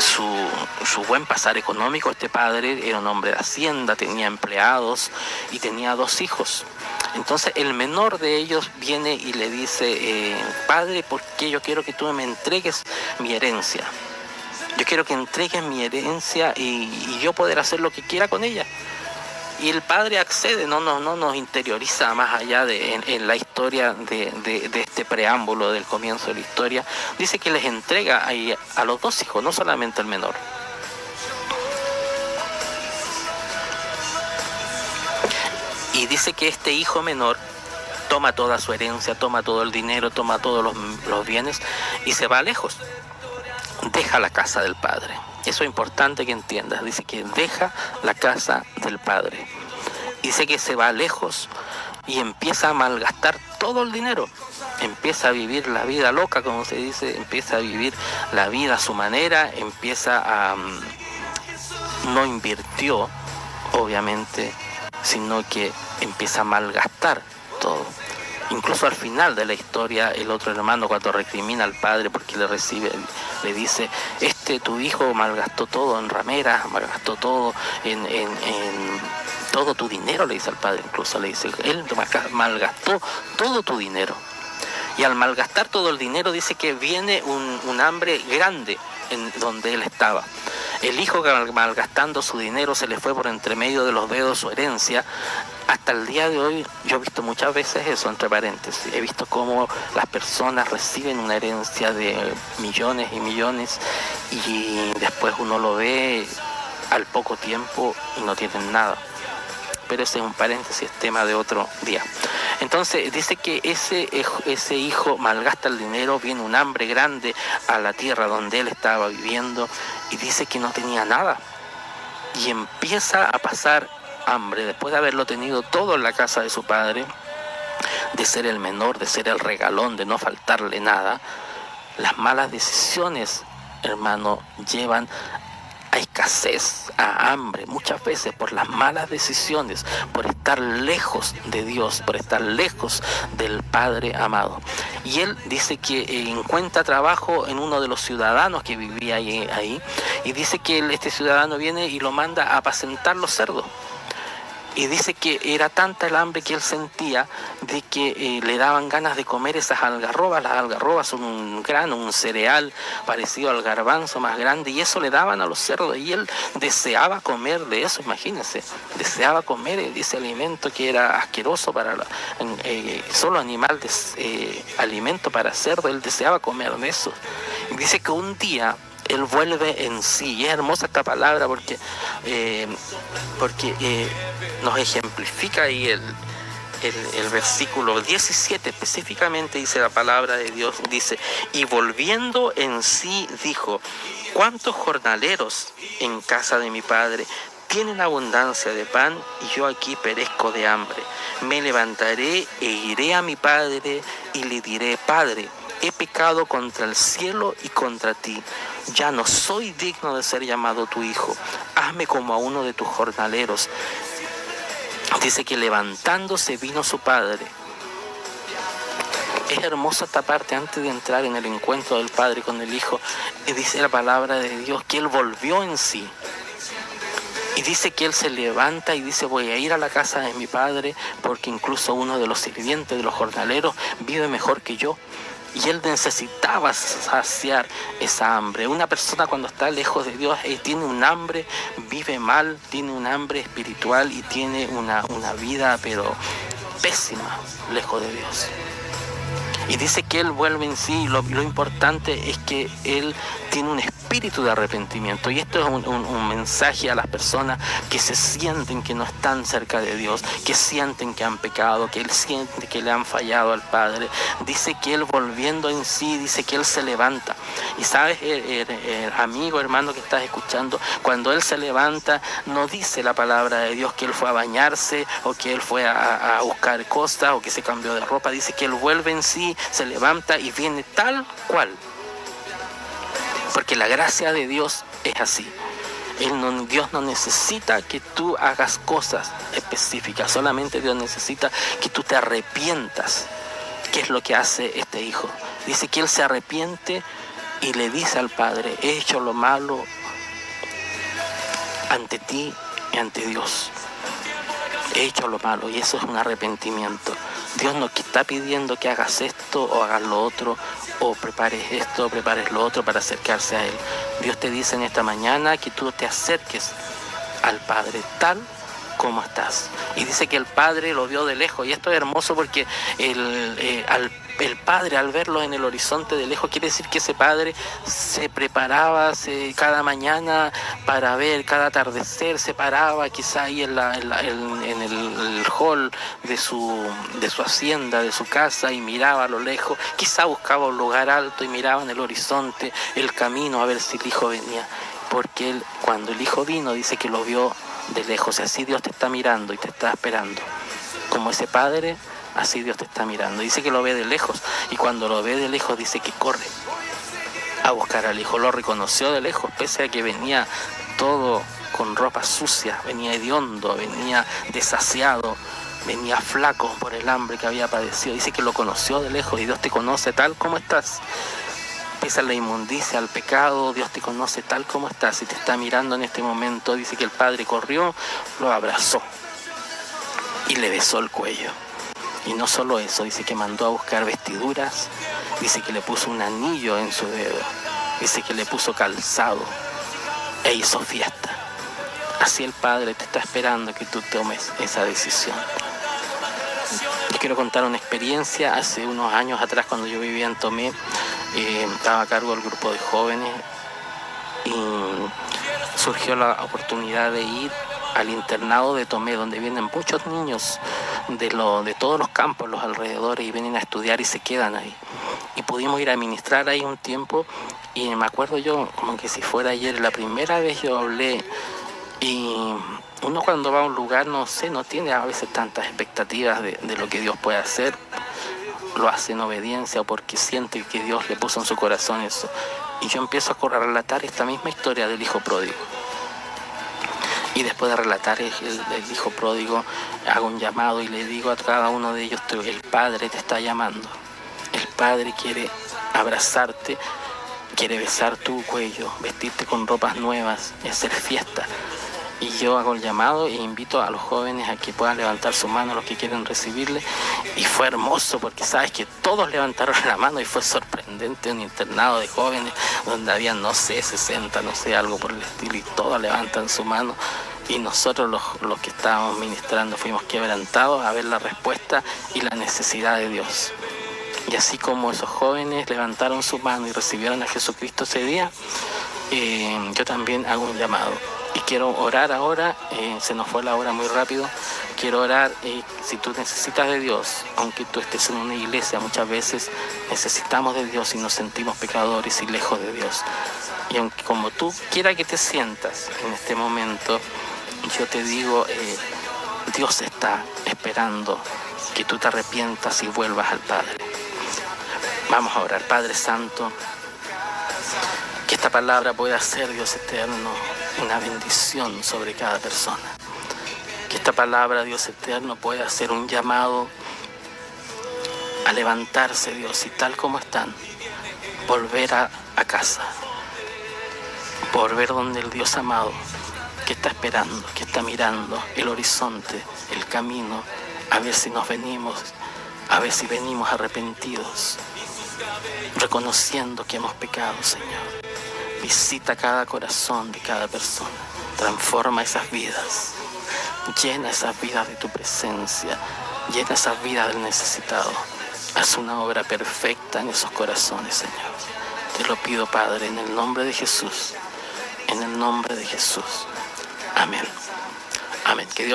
su buen pasar económico. Este padre era un hombre de hacienda, tenía empleados y tenía 2 hijos. Entonces el menor de ellos viene y le dice, padre, ¿por qué yo quiero que tú me entregues mi herencia? Yo quiero que entregues mi herencia y yo poder hacer lo que quiera con ella. Y el padre accede, no nos interioriza más allá en la historia de este preámbulo del comienzo de la historia. Dice que les entrega a los 2 hijos, no solamente al menor. Y dice que este hijo menor toma toda su herencia, toma todo el dinero, toma todos los bienes y se va lejos. Deja la casa del padre. Eso es importante que entiendas. Dice que deja la casa del padre. Dice que se va lejos y empieza a malgastar todo el dinero. Empieza a vivir la vida loca, como se dice. Empieza a vivir la vida a su manera. No invirtió, obviamente, sino que empieza a malgastar todo. Incluso al final de la historia, el otro hermano, cuando recrimina al padre porque le dice, tu hijo malgastó todo en rameras, malgastó todo en todo tu dinero, le dice al padre. Incluso le dice, él malgastó todo tu dinero. Y al malgastar todo el dinero, dice que viene un hambre grande en donde él estaba. El hijo, malgastando su dinero, se le fue por entre medio de los dedos su herencia. Hasta el día de hoy yo he visto muchas veces eso, entre paréntesis. He visto cómo las personas reciben una herencia de millones y millones y después uno lo ve al poco tiempo y no tienen nada. Pero ese es un paréntesis, tema de otro día. Entonces dice que ese hijo malgasta el dinero, viene un hambre grande a la tierra donde él estaba viviendo y dice que no tenía nada. Y empieza a pasar hambre después de haberlo tenido todo en la casa de su padre, de ser el menor, de ser el regalón, de no faltarle nada. Las malas decisiones, hermano, llevan a escasez, a hambre, muchas veces por las malas decisiones, por estar lejos de Dios, por estar lejos del Padre amado. Y él dice que encuentra trabajo en uno de los ciudadanos que vivía ahí y dice que este ciudadano viene y lo manda a apacentar los cerdos. Y dice que era tanta el hambre que él sentía de que le daban ganas de comer esas algarrobas. Las algarrobas son un grano, un cereal parecido al garbanzo más grande, y eso le daban a los cerdos. Y él deseaba comer de eso, imagínense. Deseaba comer ese alimento que era asqueroso para solo animal, alimento para cerdo. Él deseaba comer de eso. Y dice que un día él vuelve en sí. Y es hermosa esta palabra porque nos ejemplifica ahí el versículo 17 específicamente. Dice la palabra de Dios, dice, y volviendo en sí dijo, ¿cuántos jornaleros en casa de mi padre tienen abundancia de pan y yo aquí perezco de hambre? Me levantaré e iré a mi padre y le diré, Padre, he pecado contra el cielo y contra ti. Ya no soy digno de ser llamado tu hijo. Hazme como a uno de tus jornaleros. Dice que levantándose vino su padre. Es hermosa esta parte antes de entrar en el encuentro del padre con el hijo. Y dice la palabra de Dios que él volvió en sí. Y dice que él se levanta y dice, voy a ir a la casa de mi padre porque incluso uno de los sirvientes, de los jornaleros, vive mejor que yo. Y él necesitaba saciar esa hambre. Una persona cuando está lejos de Dios tiene un hambre, vive mal, tiene un hambre espiritual y tiene una vida pero pésima lejos de Dios. Y dice que él vuelve en sí. Lo importante es que él tiene un espíritu de arrepentimiento. Y esto es un mensaje a las personas que se sienten que no están cerca de Dios, que sienten que han pecado, que él siente que le han fallado al Padre. Dice que él volviendo en sí, dice que él se levanta. Y sabes, amigo, hermano que estás escuchando, cuando él se levanta, no dice la palabra de Dios que él fue a bañarse o que él fue a buscar cosas o que se cambió de ropa. Dice que él vuelve en sí, se levanta y viene tal cual. Porque la gracia de Dios es así. Dios no necesita que tú hagas cosas específicas. Solamente Dios necesita que tú te arrepientas. ¿Qué es lo que hace este hijo? Dice que él se arrepiente y le dice al Padre: he hecho lo malo ante ti y ante Dios. He hecho lo malo, y eso es un arrepentimiento. Dios no está pidiendo que hagas esto o hagas lo otro, o prepares esto o prepares lo otro para acercarse a Él. Dios te dice en esta mañana que tú te acerques al Padre tal como estás. Y dice que el Padre lo vio de lejos, y esto es hermoso porque el Padre, al verlo en el horizonte de lejos, quiere decir que ese Padre se preparaba cada mañana para ver, cada atardecer se paraba quizá ahí en el hall de su hacienda, de su casa, y miraba a lo lejos, quizá buscaba un lugar alto y miraba en el horizonte el camino a ver si el Hijo venía, porque él, cuando el Hijo vino, dice que lo vio de lejos. Y así Dios te está mirando y te está esperando. Como ese Padre, así Dios te está mirando. Dice que lo ve de lejos, y cuando lo ve de lejos dice que corre a buscar al Hijo. Lo reconoció de lejos, pese a que venía todo con ropa sucia, venía hediondo, venía desasiado, venía flaco por el hambre que había padecido. Dice que lo conoció de lejos, y Dios te conoce tal como estás. Pese a la inmundicia, al pecado, Dios te conoce tal como estás y te está mirando en este momento. Dice que el Padre corrió, lo abrazó y le besó el cuello. Y no solo eso, dice que mandó a buscar vestiduras, dice que le puso un anillo en su dedo, dice que le puso calzado e hizo fiesta. Así el Padre te está esperando que tú tomes esa decisión. Yo quiero contar una experiencia. Hace unos años atrás, cuando yo vivía en Tomé, estaba a cargo del grupo de jóvenes, y surgió la oportunidad de ir al internado de Tomé, donde vienen muchos niños de todos los campos, los alrededores, y vienen a estudiar y se quedan ahí. Y pudimos ir a ministrar ahí un tiempo, y me acuerdo yo, como que si fuera ayer, la primera vez yo hablé. Y uno, cuando va a un lugar, no tiene a veces tantas expectativas de lo que Dios puede hacer. Lo hace en obediencia o porque siente que Dios le puso en su corazón eso. Y yo empiezo a relatar esta misma historia del hijo pródigo. Y después de relatar el hijo pródigo, hago un llamado y le digo a cada uno de ellos: el Padre te está llamando. El Padre quiere abrazarte, quiere besar tu cuello, vestirte con ropas nuevas y hacer fiesta. Y yo hago el llamado e invito a los jóvenes a que puedan levantar su mano, los que quieren recibirle. Y fue hermoso porque sabes que todos levantaron la mano, y fue sorprendente. Un internado de jóvenes donde había, 60, algo por el estilo, y todos levantan su mano. Y nosotros los que estábamos ministrando fuimos quebrantados a ver la respuesta y la necesidad de Dios. Y así como esos jóvenes levantaron su mano y recibieron a Jesucristo ese día, yo también hago un llamado. Y quiero orar ahora, se nos fue la hora muy rápido. Quiero orar, si tú necesitas de Dios, aunque tú estés en una iglesia, muchas veces necesitamos de Dios y nos sentimos pecadores y lejos de Dios. Y aunque como tú quiera que te sientas en este momento, yo te digo, Dios está esperando que tú te arrepientas y vuelvas al Padre. Vamos a orar. Padre Santo, que esta palabra pueda ser, Dios eterno, una bendición sobre cada persona. Que esta palabra, Dios eterno, pueda ser un llamado a levantarse, Dios, y tal como están, volver a casa. Volver donde el Dios amado, que está esperando, que está mirando el horizonte, el camino, a ver si nos venimos, a ver si venimos arrepentidos, reconociendo que hemos pecado, Señor. Visita cada corazón de cada persona, transforma esas vidas, llena esas vidas de tu presencia, llena esas vidas del necesitado. Haz una obra perfecta en esos corazones, Señor. Te lo pido, Padre, en el nombre de Jesús, en el nombre de Jesús. Amén. Amén. Que Dios